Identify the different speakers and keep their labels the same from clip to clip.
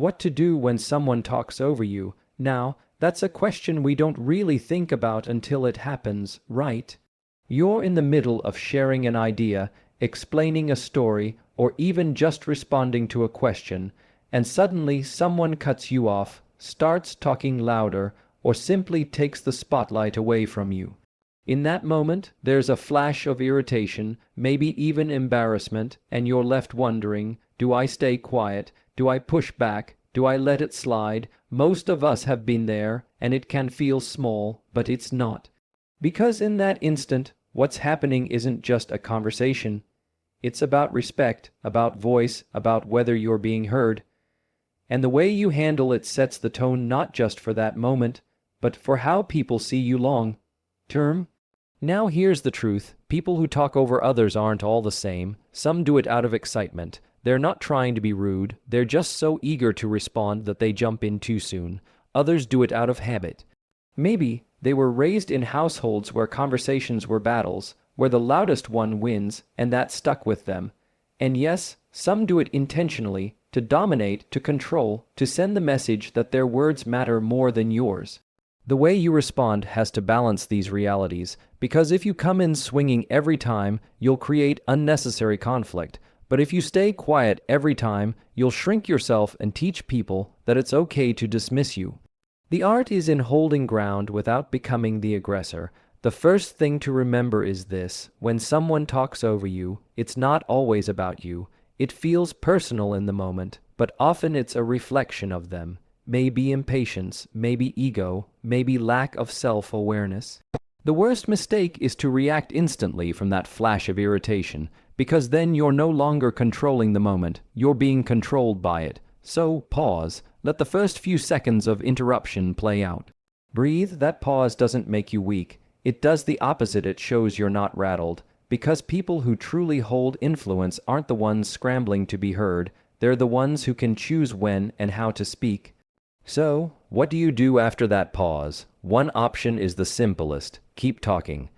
Speaker 1: What to do when someone talks over you? Now, that's a question we don't really think about until it happens, right? You're in the middle of sharing an idea, explaining a story, or even just responding to a question, and suddenly someone cuts you off, starts talking louder, or simply takes the spotlight away from you. In that moment, there's a flash of irritation, maybe even embarrassment, and you're left wondering, do I stay quiet? Do I push back? Do I let it slide? Most of us have been there, and it can feel small, but it's not. Because in that instant, what's happening isn't just a conversation. It's about respect, about voice, about whether you're being heard. And the way you handle it sets the tone not just for that moment, but for how people see you long term. Now here's the truth. People who talk over others aren't all the same. Some do it out of excitement. They're not trying to be rude. They're just so eager to respond that they jump in too soon. Others do it out of habit. Maybe they were raised in households where conversations were battles, where the loudest one wins, and that stuck with them. And yes, some do it intentionally, to dominate, to control, to send the message that their words matter more than yours. The way you respond has to balance these realities, because if you come in swinging every time, you'll create unnecessary conflict. But if you stay quiet every time, you'll shrink yourself and teach people that it's okay to dismiss you. The art is in holding ground without becoming the aggressor. The first thing to remember is this: when someone talks over you, it's not always about you. It feels personal in the moment, but often it's a reflection of them. Maybe impatience, maybe ego, maybe lack of self-awareness. The worst mistake is to react instantly from that flash of irritation, because then you're no longer controlling the moment, you're being controlled by it. So pause, let the first few seconds of interruption play out. Breathe. That pause doesn't make you weak. It does the opposite. It shows you're not rattled, because people who truly hold influence aren't the ones scrambling to be heard, they're the ones who can choose when and how to speak. So, what do you do after that pause? One option is the simplest: keep talking.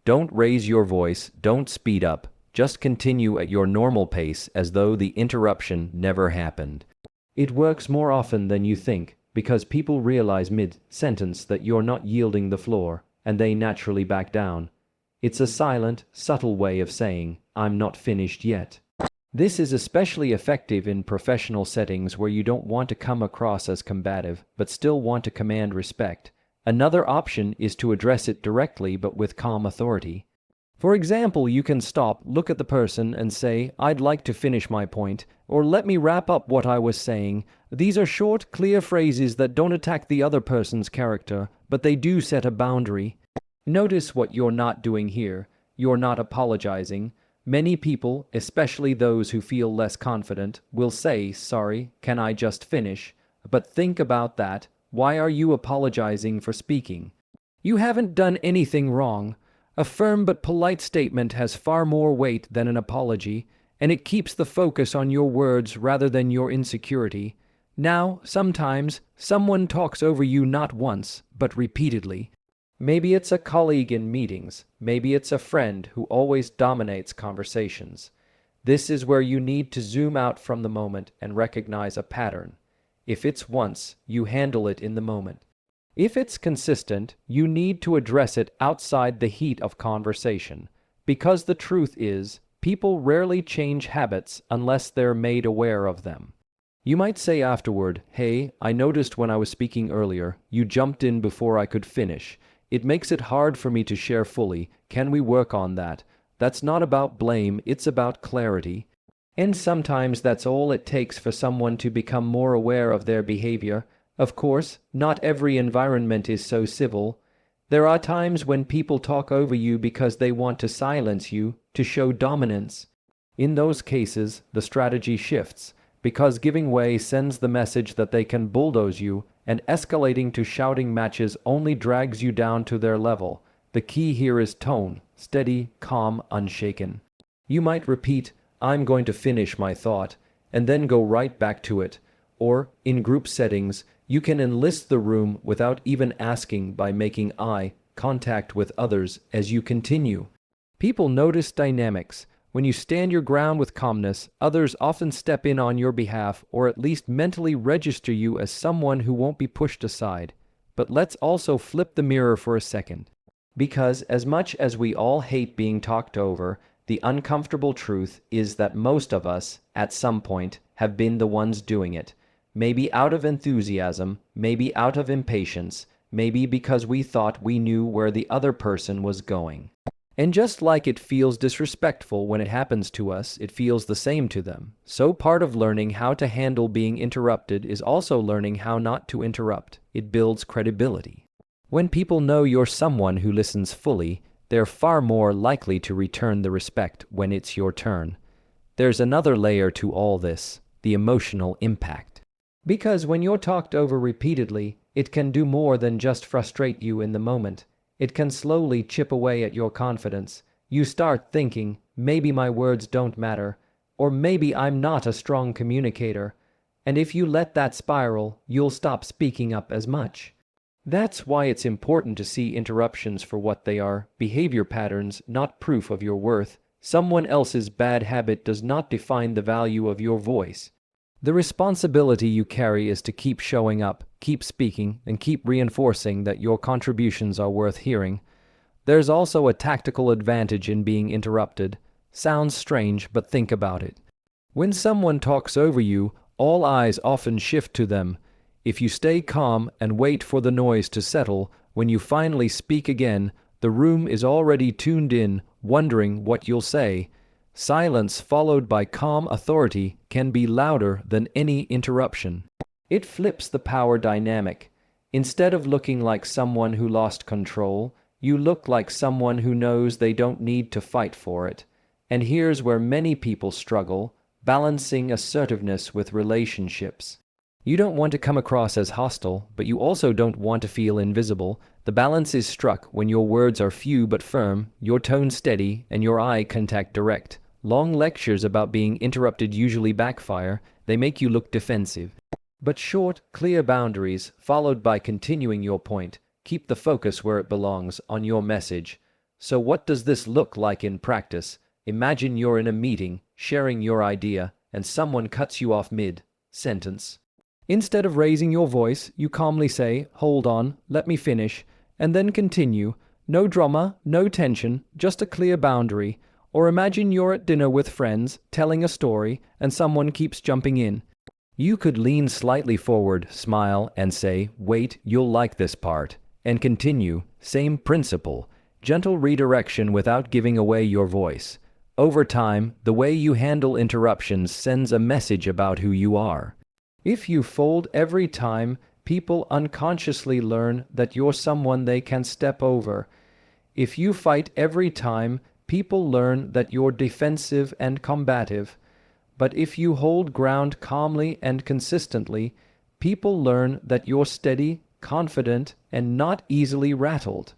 Speaker 1: Don't raise your voice, don't speed up, just continue at your normal pace as though the interruption never happened. It works more often than you think, because people realize mid-sentence that you're not yielding the floor, and they naturally back down. It's a silent, subtle way of saying, "I'm not finished yet." This is especially effective in professional settings where you don't want to come across as combative, but still want to command respect. Another option is to address it directly but with calm authority. For example, you can stop, look at the person, and say, "I'd like to finish my point," or "Let me wrap up what I was saying." These are short, clear phrases that don't attack the other person's character, but they do set a boundary. Notice what you're not doing here. You're not apologizing. Many people, especially those who feel less confident, will say, "Sorry, can I just finish?" But think about that. Why are you apologizing for speaking? You haven't done anything wrong. A firm but polite statement has far more weight than an apology, and it keeps the focus on your words rather than your insecurity. Now, sometimes, someone talks over you not once, but repeatedly. Maybe it's a colleague in meetings. Maybe it's a friend who always dominates conversations. This is where you need to zoom out from the moment and recognize a pattern. If it's once, you handle it in the moment. If it's consistent, you need to address it outside the heat of conversation. Because the truth is, people rarely change habits unless they're made aware of them. You might say afterward, "Hey, I noticed when I was speaking earlier, you jumped in before I could finish. It makes it hard for me to share fully. Can we work on that?" That's not about blame, it's about clarity. And sometimes that's all it takes for someone to become more aware of their behavior. Of course, not every environment is so civil. There are times when people talk over you because they want to silence you, to show dominance. In those cases, the strategy shifts, because giving way sends the message that they can bulldoze you, and escalating to shouting matches only drags you down to their level. The key here is tone: steady, calm, unshaken. You might repeat, "I'm going to finish my thought," and then go right back to it. Or, in group settings, you can enlist the room without even asking by making eye contact with others as you continue. People notice dynamics. When you stand your ground with calmness, others often step in on your behalf or at least mentally register you as someone who won't be pushed aside. But let's also flip the mirror for a second. Because as much as we all hate being talked over, the uncomfortable truth is that most of us, at some point, have been the ones doing it. Maybe out of enthusiasm, maybe out of impatience, maybe because we thought we knew where the other person was going. And just like it feels disrespectful when it happens to us, it feels the same to them. So part of learning how to handle being interrupted is also learning how not to interrupt. It builds credibility. When people know you're someone who listens fully, they're far more likely to return the respect when it's your turn. There's another layer to all this, the emotional impact. Because when you're talked over repeatedly, it can do more than just frustrate you in the moment. It can slowly chip away at your confidence. You start thinking, maybe my words don't matter, or maybe I'm not a strong communicator. And if you let that spiral, you'll stop speaking up as much. That's why it's important to see interruptions for what they are, behavior patterns, not proof of your worth. Someone else's bad habit does not define the value of your voice. The responsibility you carry is to keep showing up, keep speaking, and keep reinforcing that your contributions are worth hearing. There's also a tactical advantage in being interrupted. Sounds strange, but think about it. When someone talks over you, all eyes often shift to them. If you stay calm and wait for the noise to settle, when you finally speak again, the room is already tuned in, wondering what you'll say. Silence followed by calm authority can be louder than any interruption. It flips the power dynamic. Instead of looking like someone who lost control, you look like someone who knows they don't need to fight for it. And here's where many people struggle, balancing assertiveness with relationships. You don't want to come across as hostile, but you also don't want to feel invisible. The balance is struck when your words are few but firm, your tone steady, and your eye contact direct. Long lectures about being interrupted usually backfire. They make you look defensive. But short, clear boundaries, followed by continuing your point, keep the focus where it belongs, on your message. So what does this look like in practice? Imagine you're in a meeting, sharing your idea, and someone cuts you off mid-sentence. Instead of raising your voice, you calmly say, "Hold on, let me finish," and then continue. No drama, no tension, just a clear boundary. Or imagine you're at dinner with friends, telling a story, and someone keeps jumping in. You could lean slightly forward, smile, and say, "Wait, you'll like this part," and continue. Same principle. Gentle redirection without giving away your voice. Over time, the way you handle interruptions sends a message about who you are. If you fold every time, people unconsciously learn that you're someone they can step over. If you fight every time, people learn that you're defensive and combative. But if you hold ground calmly and consistently, people learn that you're steady, confident, and not easily rattled.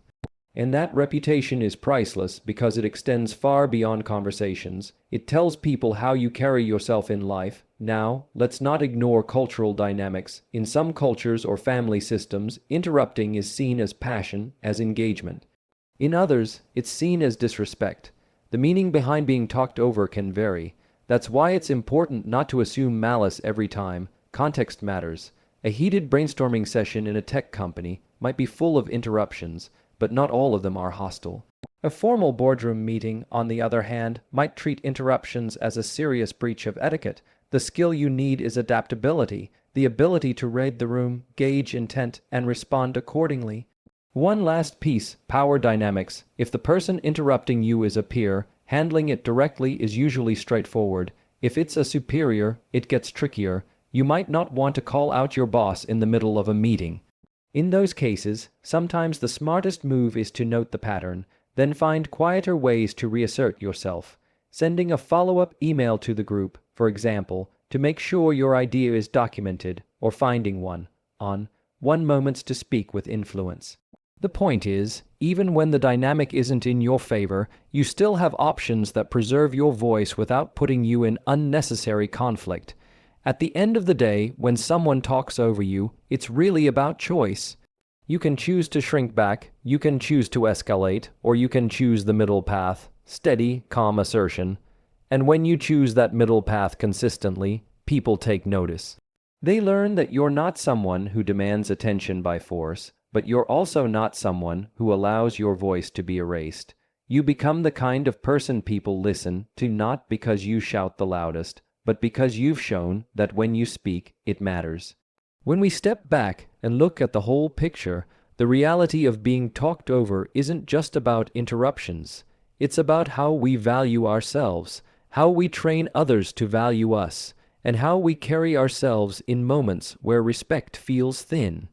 Speaker 1: And that reputation is priceless because it extends far beyond conversations. It tells people how you carry yourself in life. Now, let's not ignore cultural dynamics. In some cultures or family systems, interrupting is seen as passion, as engagement. In others, it's seen as disrespect. The meaning behind being talked over can vary. That's why it's important not to assume malice every time. Context matters. A heated brainstorming session in a tech company might be full of interruptions, but not all of them are hostile. A formal boardroom meeting, on the other hand, might treat interruptions as a serious breach of etiquette. The skill you need is adaptability, the ability to read the room, gauge intent, and respond accordingly. One last piece, power dynamics. If the person interrupting you is a peer, handling it directly is usually straightforward. If it's a superior, it gets trickier. You might not want to call out your boss in the middle of a meeting. In those cases, sometimes the smartest move is to note the pattern, then find quieter ways to reassert yourself. Sending a follow-up email to the group, for example, to make sure your idea is documented, or finding one on 1 Moments to Speak with Influence. The point is, even when the dynamic isn't in your favor, you still have options that preserve your voice without putting you in unnecessary conflict. At the end of the day, when someone talks over you, it's really about choice. You can choose to shrink back, you can choose to escalate, or you can choose the middle path, steady, calm assertion. And when you choose that middle path consistently, people take notice. They learn that you're not someone who demands attention by force, but you're also not someone who allows your voice to be erased. You become the kind of person people listen to not because you shout the loudest, but because you've shown that when you speak, it matters. When we step back and look at the whole picture, the reality of being talked over isn't just about interruptions. It's about how we value ourselves, how we train others to value us, and how we carry ourselves in moments where respect feels thin.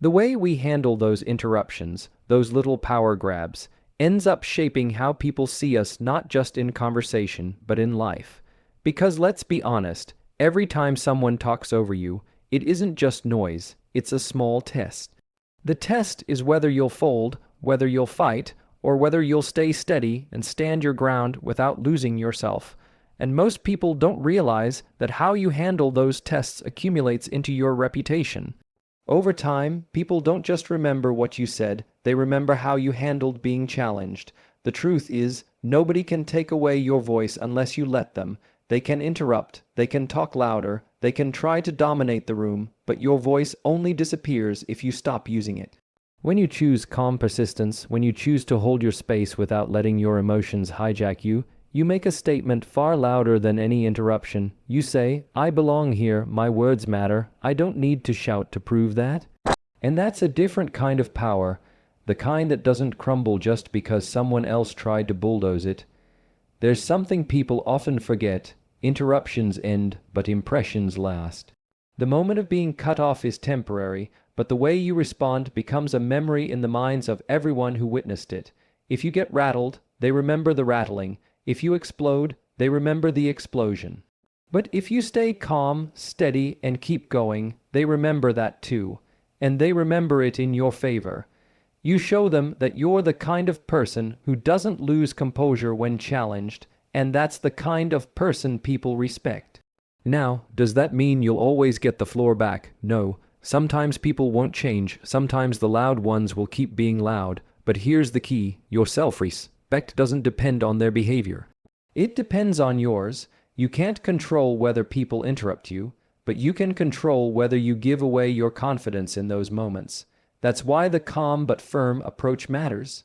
Speaker 1: The way we handle those interruptions, those little power grabs, ends up shaping how people see us not just in conversation, but in life. Because let's be honest, every time someone talks over you, it isn't just noise, it's a small test. The test is whether you'll fold, whether you'll fight, or whether you'll stay steady and stand your ground without losing yourself. And most people don't realize that how you handle those tests accumulates into your reputation. Over time, people don't just remember what you said, they remember how you handled being challenged. The truth is, nobody can take away your voice unless you let them. They can interrupt, they can talk louder, they can try to dominate the room, but your voice only disappears if you stop using it. When you choose calm persistence, when you choose to hold your space without letting your emotions hijack you, you make a statement far louder than any interruption. You say, "I belong here, my words matter, I don't need to shout to prove that." And that's a different kind of power, the kind that doesn't crumble just because someone else tried to bulldoze it. There's something people often forget. Interruptions end, but impressions last. The moment of being cut off is temporary, but the way you respond becomes a memory in the minds of everyone who witnessed it. If you get rattled, they remember the rattling. If you explode, they remember the explosion. But if you stay calm, steady, and keep going, they remember that too. And they remember it in your favor. You show them that you're the kind of person who doesn't lose composure when challenged, and that's the kind of person people respect. Now, does that mean you'll always get the floor back? No. Sometimes people won't change, sometimes the loud ones will keep being loud, but here's the key, your self-respect doesn't depend on their behavior. It depends on yours. You can't control whether people interrupt you, but you can control whether you give away your confidence in those moments. That's why the calm but firm approach matters.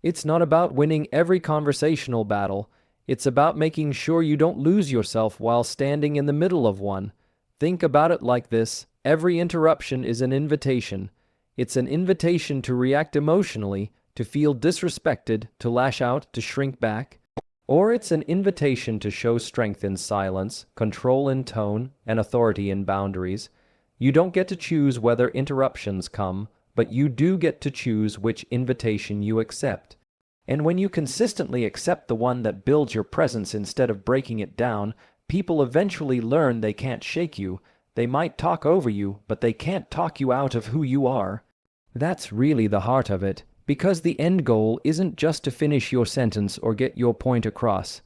Speaker 1: It's not about winning every conversational battle, it's about making sure you don't lose yourself while standing in the middle of one. Think about it like this. Every interruption is an invitation. It's an invitation to react emotionally, to feel disrespected, to lash out, to shrink back. Or it's an invitation to show strength in silence, control in tone, and authority in boundaries. You don't get to choose whether interruptions come, but you do get to choose which invitation you accept. And when you consistently accept the one that builds your presence instead of breaking it down, people eventually learn they can't shake you. They might talk over you, but they can't talk you out of who you are. That's really the heart of it, because the end goal isn't just to finish your sentence or get your point across.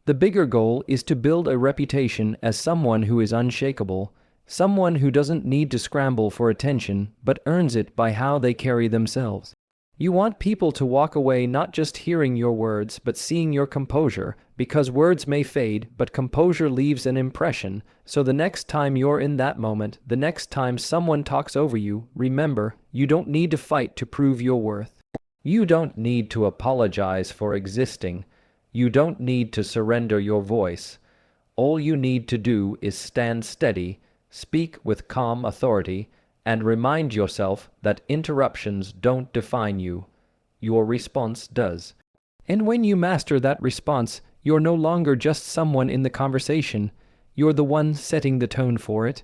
Speaker 1: The bigger goal is to build a reputation as someone who is unshakable, someone who doesn't need to scramble for attention, but earns it by how they carry themselves. You want people to walk away not just hearing your words, but seeing your composure, because words may fade, but composure leaves an impression. So the next time you're in that moment, the next time someone talks over you, remember, you don't need to fight to prove your worth. You don't need to apologize for existing. You don't need to surrender your voice. All you need to do is stand steady, speak with calm authority, and remind yourself that interruptions don't define you. Your response does. And when you master that response, you're no longer just someone in the conversation. You're the one setting the tone for it.